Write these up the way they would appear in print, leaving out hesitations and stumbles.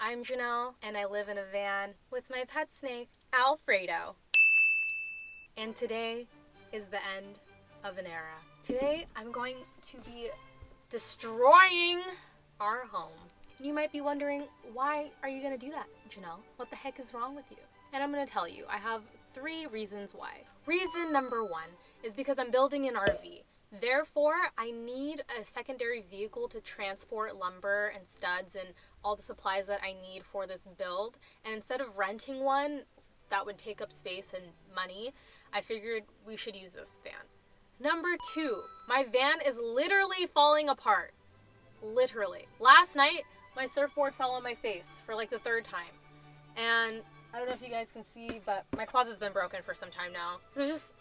I'm Jennelle, and I live in a van with my pet snake, Alfredo. And today is the end of an era. Today, I'm going to be destroying our home. And you might be wondering, why are you gonna do that, Jennelle? What the heck is wrong with you? And I'm gonna tell you, I have 3 reasons why. Reason number 1 is because I'm building an RV. Therefore, I need a secondary vehicle to transport lumber and studs and all the supplies that I need for this build. And instead of renting one that would take up space and money, I figured we should use this van. Number 2, my van is literally falling apart. Literally. Last night, my surfboard fell on my face for like the 3rd time. And I don't know if you guys can see, but my closet's been broken for some time now. There's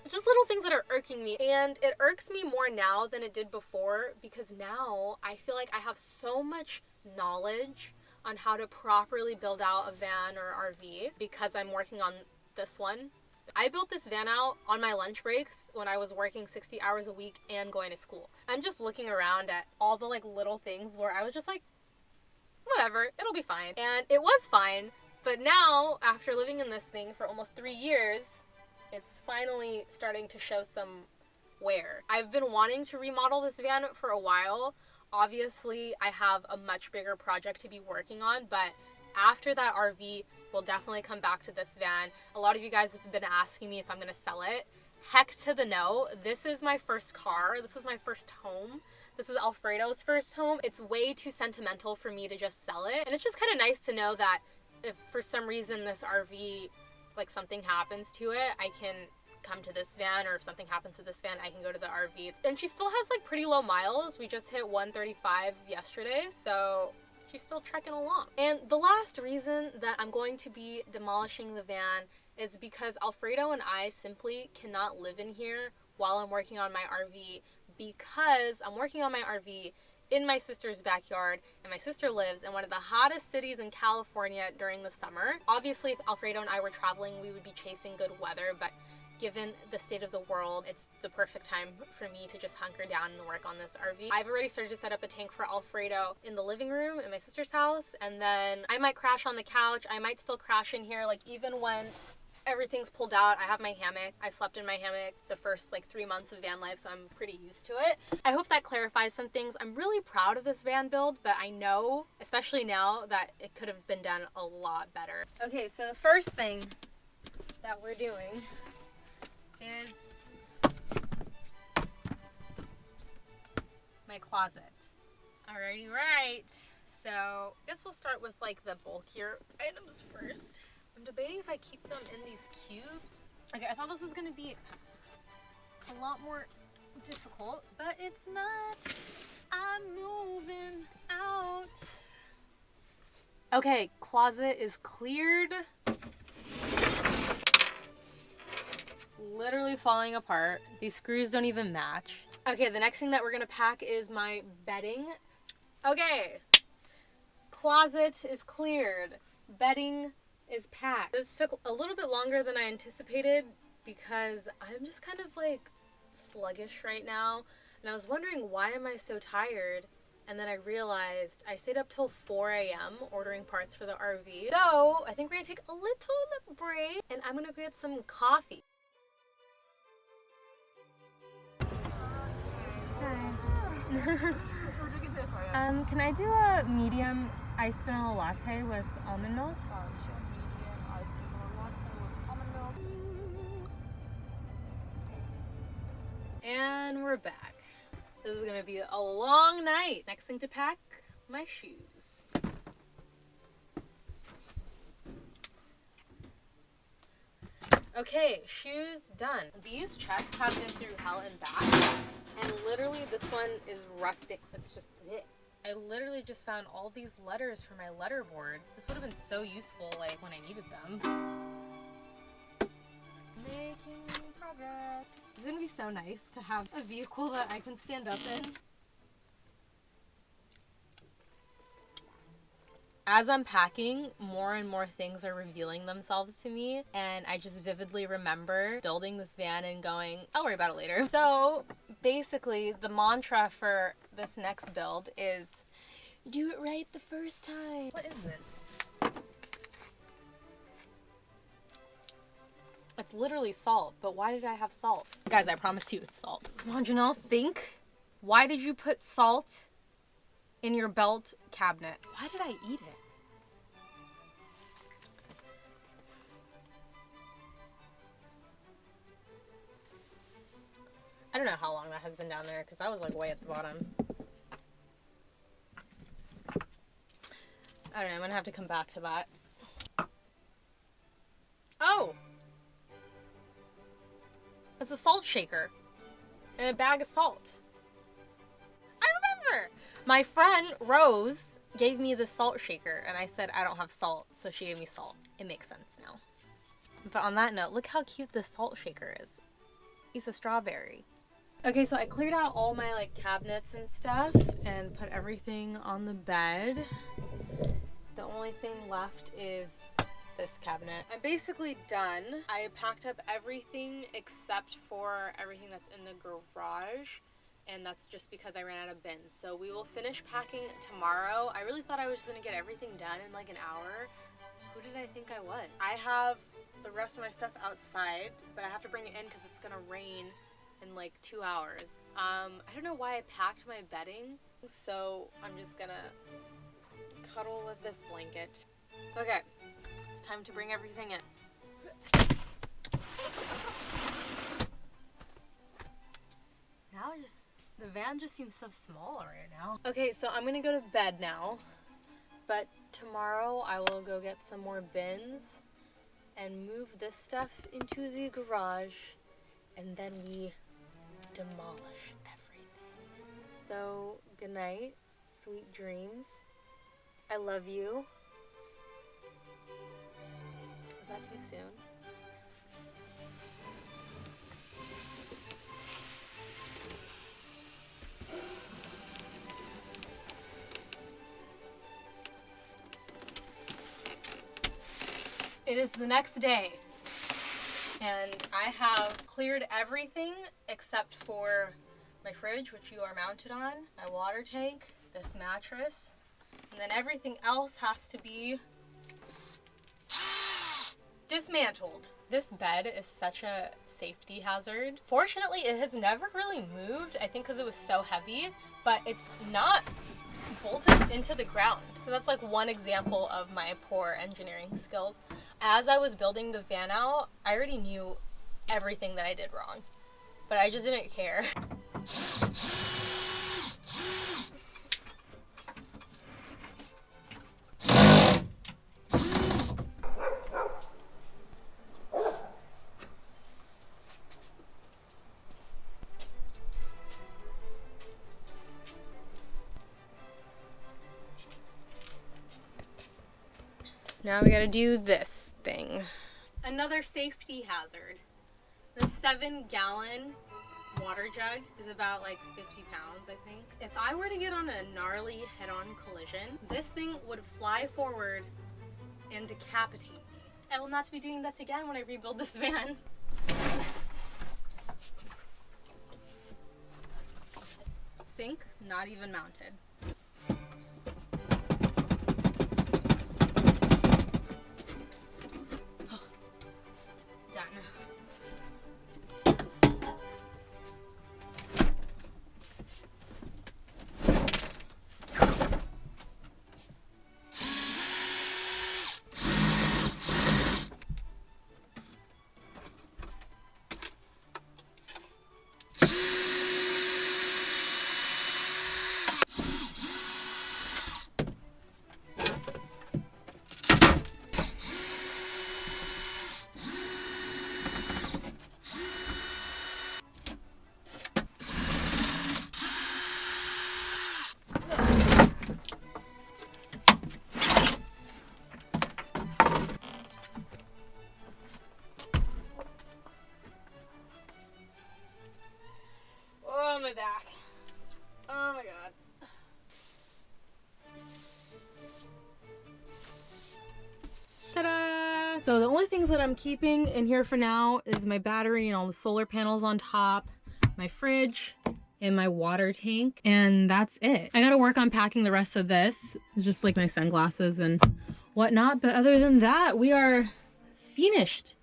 just little things that are irking me, and it irks me more now than it did before, because now I feel like I have so much knowledge on how to properly build out a van or RV because I'm working on this one. I built this van out on my lunch breaks when I was working 60 hours a week and going to school. I'm just looking around at all the like little things where I was just like, whatever, it'll be fine. And it was fine, but now after living in this thing for almost 3 years, it's finally starting to show some wear. I've been wanting to remodel this van for a while. Obviously, I have a much bigger project to be working on, but after that RV, we'll definitely come back to this van. A lot of you guys have been asking me if I'm gonna sell it. Heck to the no. This is my first car. This is my first home. This is Alfredo's first home. It's way too sentimental for me to just sell it. And it's just kind of nice to know that if for some reason this RV, like something happens to it, I can come to this van, or if something happens to this van, I can go to the RV. And she still has like pretty low miles. We just hit 135 yesterday, so she's still trekking along. And the last reason that I'm going to be demolishing the van is because Alfredo and I simply cannot live in here while I'm working on my RV, because I'm working on my RV in my sister's backyard, and my sister lives in one of the hottest cities in California during the summer. Obviously, if Alfredo and I were traveling, we would be chasing good weather, but given the state of the world, it's the perfect time for me to just hunker down and work on this RV. I've already started to set up a tank for Alfredo in the living room in my sister's house, and then I might crash on the couch. I might still crash in here, like even when everything's pulled out. I have my hammock. I've slept in my hammock the first like 3 months of van life, so I'm pretty used to it. I hope that clarifies some things. I'm really proud of this van build, but I know, especially now, that it could have been done a lot better. Okay, so the first thing that we're doing is my closet. Alrighty, right. So I guess we'll start with like the bulkier items first. I'm debating if I keep them in these cubes. Okay, I thought this was gonna be a lot more difficult, but it's not. I'm moving out. Okay, closet is cleared. Literally falling apart. These screws don't even match. Okay, the next thing that we're gonna pack is my bedding. Okay, closet is cleared. Bedding is packed. This took a little bit longer than I anticipated because I'm just kind of like sluggish right now. And I was wondering, why am I so tired? And then I realized I stayed up till 4 a.m. ordering parts for the RV. So I think we're gonna take a little break and I'm gonna get some coffee. Can I do a medium iced vanilla latte with almond milk? And we're back. This is gonna be a long night. Next thing to pack, my shoes. Okay, shoes done. These chests have been through hell and back, and literally this one is rusting. It's just it. I literally just found all these letters for my letterboard. This would have been so useful like when I needed them. Making progress. It's gonna be so nice to have a vehicle that I can stand up in. As I'm packing, more and more things are revealing themselves to me, and I just vividly remember building this van and going, I'll worry about it later. So basically, the mantra for this next build is Do it right the first time. What is this? It's literally salt, but why did I have salt? Guys, I promise you it's salt. Come on, Jennelle, think. Why did you put salt in your belt cabinet? Why did I eat it? I don't know how long that has been down there because I was like way at the bottom. I don't know, I'm gonna have to come back to that. Oh! It's a salt shaker and a bag of salt. I remember! My friend Rose gave me the salt shaker and I said I don't have salt, so she gave me salt. It makes sense now. But on that note, look how cute this salt shaker is. He's a strawberry. Okay, so I cleared out all my like cabinets and stuff and put everything on the bed. The only thing left is this cabinet. I'm basically done. I packed up everything except for everything that's in the garage, and that's just because I ran out of bins. So we will finish packing tomorrow. I really thought I was gonna get everything done in like an hour. Who did I think I was? I have the rest of my stuff outside, but I have to bring it in because it's gonna rain in like 2 hours. I don't know why I packed my bedding, so I'm just gonna cuddle with this blanket. Okay, it's time to bring everything in. Now the van just seems so small right now. Okay, so I'm gonna go to bed now, but tomorrow I will go get some more bins and move this stuff into the garage, and then we demolish everything. So, good night, sweet dreams. I love you. Was that too soon? It is the next day, and I have cleared everything except for my fridge, which you are mounted on, my water tank, this mattress, and then everything else has to be dismantled. This bed is such a safety hazard. Fortunately, it has never really moved, I think because it was so heavy, but it's not bolted into the ground. So that's like one example of my poor engineering skills. As I was building the van out, I already knew everything that I did wrong, but I just didn't care. Now we gotta do this thing. Another safety hazard. The 7-gallon water jug is about like 50 pounds, I think. If I were to get on a gnarly head-on collision, this thing would fly forward and decapitate me. I will not be doing that again when I rebuild this van. Sink, not even mounted. Oh, my back. Oh my god. Ta-da! So the only things that I'm keeping in here for now is my battery and all the solar panels on top, my fridge, in my water tank, and that's it. I gotta work on packing the rest of this, just like my sunglasses and whatnot, but other than that, we are finished.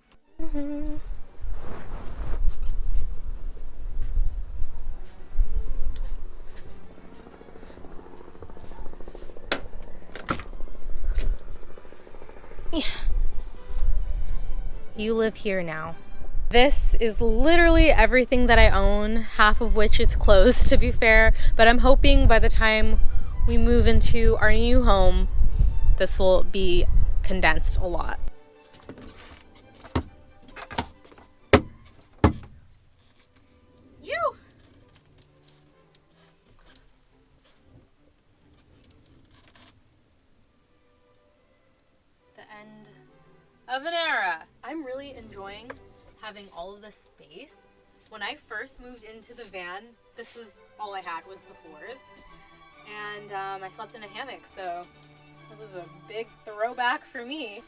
Yeah. You live here now. This is literally everything that I own, half of which is clothes, to be fair, but I'm hoping by the time we move into our new home, this will be condensed a lot. You! The end of an era. I'm really enjoying having all of this space. When I first moved into the van, this is all I had was the floors, and I slept in a hammock, so this is a big throwback for me.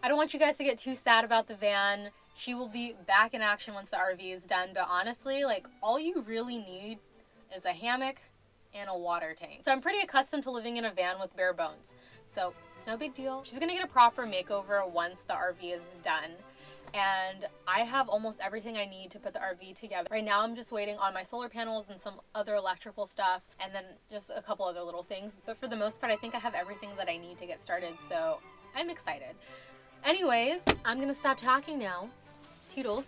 I don't want you guys to get too sad about the van. She will be back in action once the RV is done, but honestly, like, all you really need is a hammock and a water tank. So I'm pretty accustomed to living in a van with bare bones, so it's no big deal. She's gonna get a proper makeover once the RV is done, and I have almost everything I need to put the RV together. Right now I'm just waiting on my solar panels and some other electrical stuff, and then just a couple other little things, but for the most part I think I have everything that I need to get started, so I'm excited. Anyways, I'm gonna stop talking now. Toodles.